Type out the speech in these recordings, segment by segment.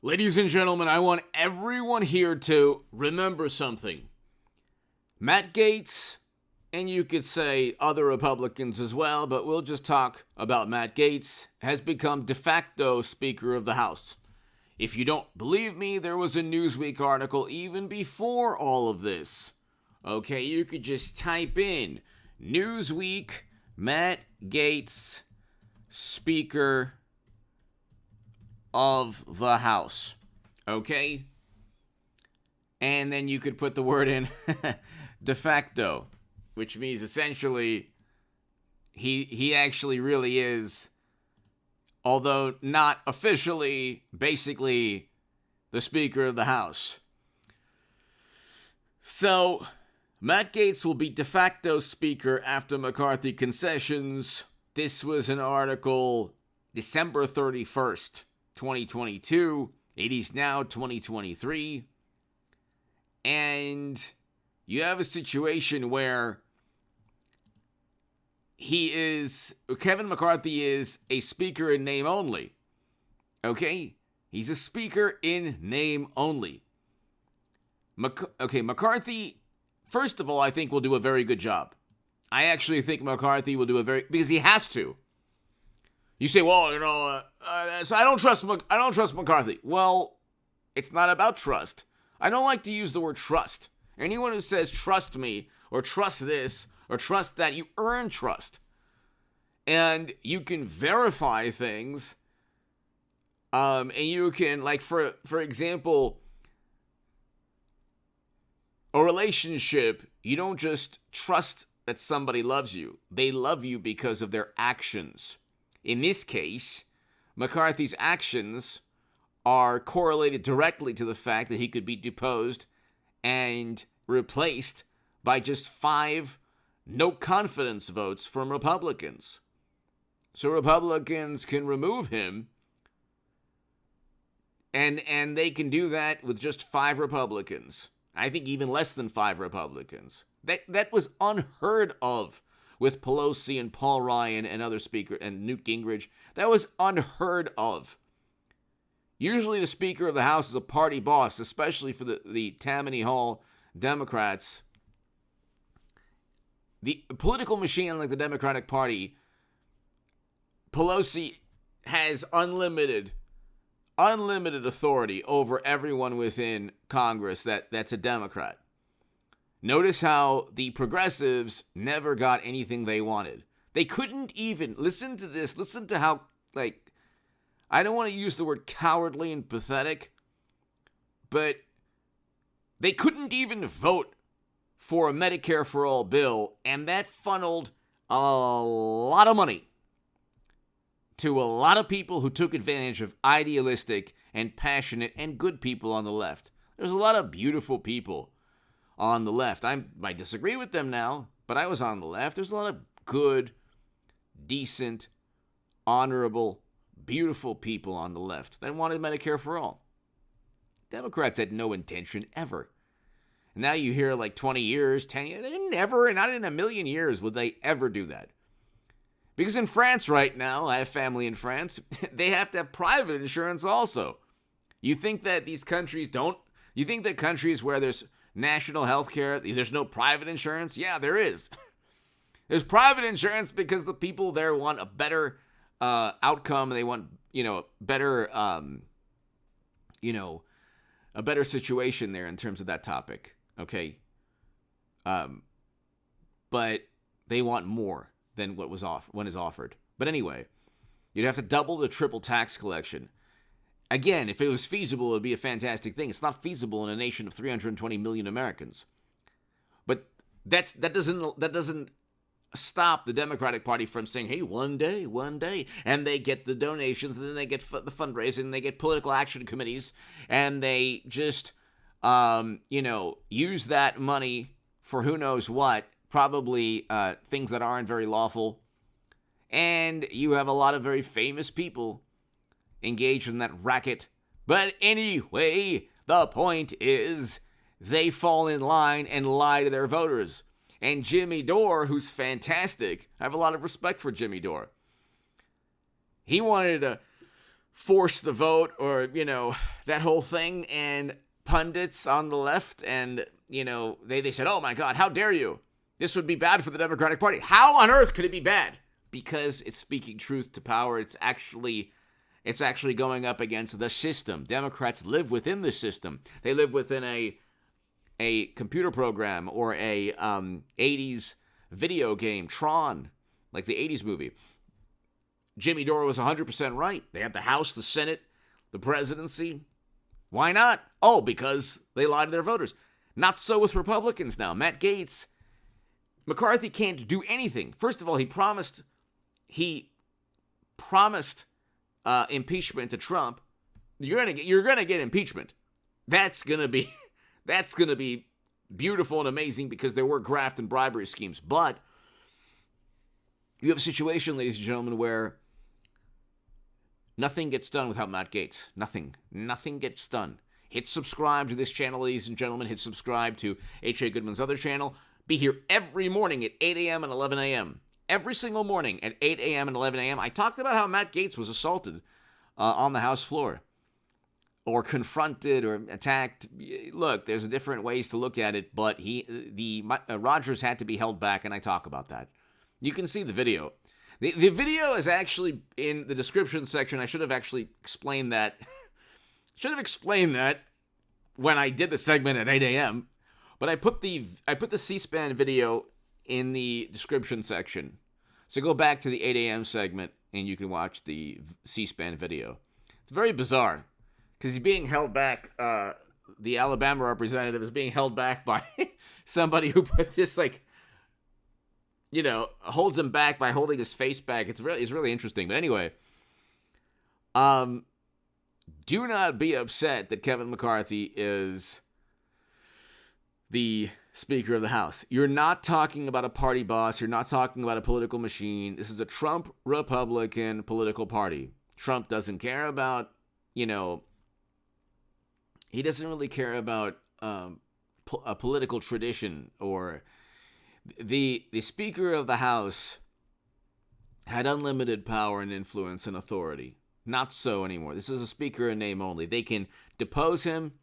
Ladies and gentlemen, I want everyone here to remember something. Matt Gaetz, and you could say other Republicans as well, but we'll just talk about Matt Gaetz, has become de facto Speaker of the House. If you don't believe me, there was a Newsweek article even before all of this. Okay, you could just type in Newsweek, Matt Gaetz, Speaker of the House. Okay? And then you could put the word in de facto, which means essentially he actually really is, although not officially, basically the Speaker of the House. So, Matt Gaetz will be de facto Speaker after McCarthy concessions. This was an article December 31st, 2022. It is now 2023. And you have a situation where Kevin McCarthy is a speaker in name only. Okay? He's a speaker in name only. McCarthy, first of all, I think will do a very good job. I actually think McCarthy will do because he has to. You say, well, so I don't trust McCarthy. Well, it's not about trust. I don't like to use the word trust. Anyone who says trust me or trust this or trust that, you earn trust. And you can verify things. And you can, like, for example, a relationship, you don't just trust that somebody loves you. They love you because of their actions. In this case, McCarthy's actions are correlated directly to the fact that he could be deposed and replaced by just 5 no confidence votes from Republicans. So Republicans can remove him, and they can do that with just 5 Republicans. I think even less than 5 Republicans. That was unheard of with Pelosi and Paul Ryan and other speakers and Newt Gingrich. That was unheard of. Usually the Speaker of the House is a party boss, especially for the Tammany Hall Democrats. The political machine like the Democratic Party, Pelosi has unlimited authority over everyone within Congress that's a Democrat. Notice how the progressives never got anything they wanted. They couldn't even, listen to this, listen to how, I don't want to use the word cowardly and pathetic, but they couldn't even vote for a Medicare for All bill, and that funneled a lot of money to a lot of people who took advantage of idealistic and passionate and good people on the left. There's a lot of beautiful people on the left. I might disagree with them now, but I was on the left. There's a lot of good, decent, honorable, beautiful people on the left that wanted Medicare for all. Democrats had no intention ever. And now you hear 20 years, 10 years, they never, not in a million years would they ever do that. Because in France right now, I have family in France, they have to have private insurance also. You think that these countries don't? You think that countries where there's national health care, there's no private insurance? Yeah, there is. There's private insurance because the people there want a better outcome. They want, better, a better situation there in terms of that topic. Okay. But they want more than what is offered. But anyway, you'd have to double the triple tax collection. Again, if it was feasible, it would be a fantastic thing. It's not feasible in a nation of 320 million Americans. But that doesn't stop the Democratic Party from saying, hey, one day, and they get the donations, and then they get the fundraising, and they get political action committees, and they just, use that money for who knows what, probably things that aren't very lawful. And you have a lot of very famous people engaged in that racket. But anyway, the point is they fall in line and lie to their voters. And Jimmy Dore, who's fantastic, I have a lot of respect for Jimmy Dore. He wanted to force the vote or, that whole thing. And pundits on the left and, they said, oh my God, how dare you? This would be bad for the Democratic Party. How on earth could it be bad? Because it's speaking truth to power. It's actually going up against the system. Democrats live within the system. They live within a computer program or a 80s video game, Tron, like the 80s movie. Jimmy Dore was 100% right. They had the House, the Senate, the presidency. Why not? Oh, because they lied to their voters. Not so with Republicans now. Matt Gaetz, McCarthy can't do anything. First of all, he promised impeachment to Trump. You're gonna get impeachment. That's gonna be beautiful and amazing because there were graft and bribery schemes. But you have a situation, ladies and gentlemen, where nothing gets done without Matt Gaetz. Nothing gets done. Hit subscribe to this channel, ladies and gentlemen. Hit subscribe to H.A. Goodman's other channel. Be here every morning at 8 a.m. and 11 a.m. Every single morning at 8 a.m. and 11 a.m. I talked about how Matt Gaetz was assaulted on the House floor or confronted or attacked. Look, there's different ways to look at it, but Rogers had to be held back, and I talk about that. You can see the video. The video is actually in the description section. I should have actually explained that. When I did the segment at 8 a.m., but I put the C-SPAN video in the description section. So go back to the 8 a.m. segment and you can watch the C-SPAN video. It's very bizarre because he's being held back. The Alabama representative is being held back by somebody who just holds him back by holding his face back. It's really interesting. But anyway, do not be upset that Kevin McCarthy is the Speaker of the House. You're not talking about a party boss. You're not talking about a political machine. This is a Trump Republican political party. Trump doesn't care about, he doesn't really care about a political tradition or the Speaker of the House had unlimited power and influence and authority. Not so anymore. This is a speaker in name only. They can depose him.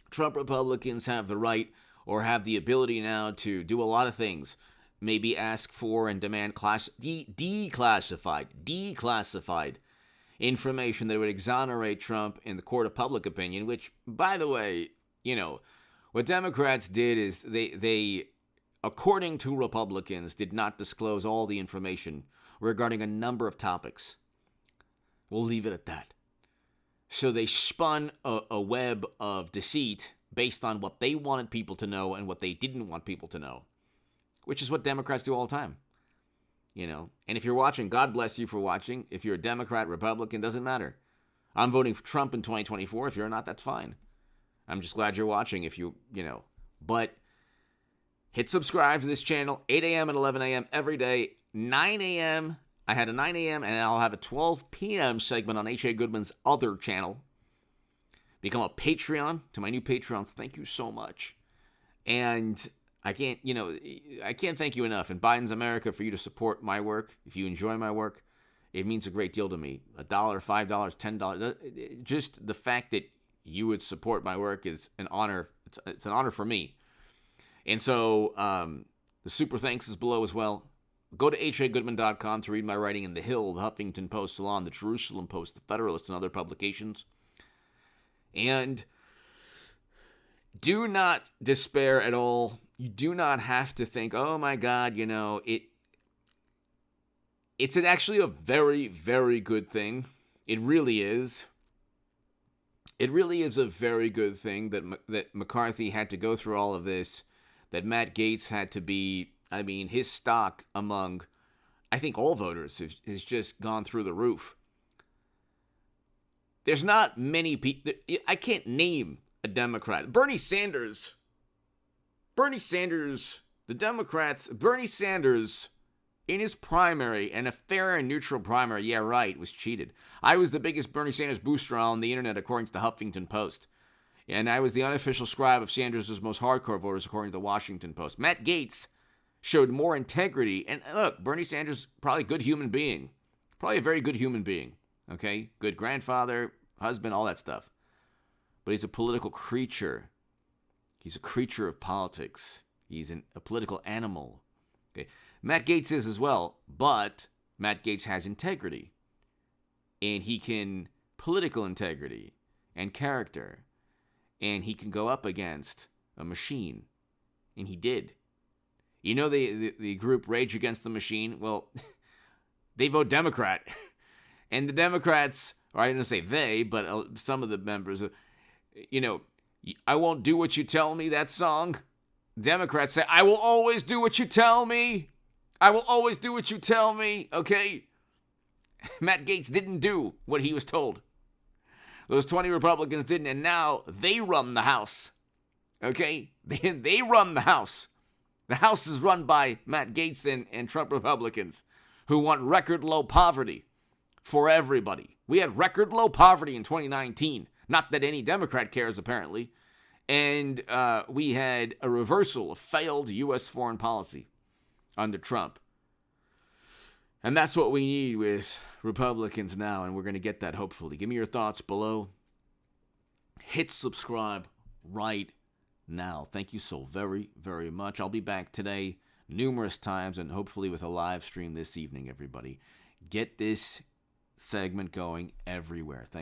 Trump Republicans have the right or have the ability now to do a lot of things. Maybe ask for and demand declassified information that would exonerate Trump in the court of public opinion, which, by the way, what Democrats did is they according to Republicans, did not disclose all the information regarding a number of topics. We'll leave it at that. So they spun a web of deceit based on what they wanted people to know and what they didn't want people to know, which is what Democrats do all the time. And if you're watching, God bless you for watching. If you're a Democrat, Republican, doesn't matter. I'm voting for Trump in 2024. If you're not, that's fine. I'm just glad you're watching But hit subscribe to this channel, 8 a.m. and 11 a.m. every day. 9 a.m., I had a 9 a.m. and I'll have a 12 p.m. segment on H.A. Goodman's other channel. Become a Patreon to my new Patreons. Thank you so much. And I can't thank you enough. In Biden's America, for you to support my work, if you enjoy my work, it means a great deal to me. $1, $5, $10. Just the fact that you would support my work is an honor. It's an honor for me. And so the super thanks is below as well. Go to hagoodman.com to read my writing in The Hill, The Huffington Post, Salon, The Jerusalem Post, The Federalist, and other publications. And do not despair at all. You do not have to think, oh my God, it's actually a very, very good thing. It really is. It really is a very good thing that McCarthy had to go through all of this, that Matt Gaetz had to be, his stock among, I think, all voters has just gone through the roof. There's not many people, I can't name a Democrat. Bernie Sanders, the Democrats, Bernie Sanders, in his primary, and a fair and neutral primary, yeah, right, was cheated. I was the biggest Bernie Sanders booster on the internet, according to the Huffington Post. And I was the unofficial scribe of Sanders' most hardcore voters, according to the Washington Post. Matt Gaetz showed more integrity. And look, Bernie Sanders, probably a good human being. Probably a very good human being. Okay? Good grandfather, husband, all that stuff. But he's a political creature. He's a creature of politics. He's a political animal. Okay? Matt Gaetz is as well, but Matt Gaetz has integrity. And he can political integrity and character. And he can go up against a machine. And he did. You know the group Rage Against the Machine? Well, they vote Democrat. And the Democrats, or I didn't say they, but some of the members, I won't do what you tell me, that song. Democrats say, I will always do what you tell me. I will always do what you tell me, okay? Matt Gaetz didn't do what he was told. Those 20 Republicans didn't, and now they run the House, okay? They run the House. The House is run by Matt Gaetz and Trump Republicans who want record low poverty for everybody. We had record low poverty in 2019. Not that any Democrat cares, apparently. And we had a reversal of failed U.S. foreign policy under Trump. And that's what we need with Republicans now, and we're going to get that hopefully. Give me your thoughts below. Hit subscribe right now. Thank you so very, very much. I'll be back today numerous times and hopefully with a live stream this evening, everybody. Get this segment going everywhere. Thank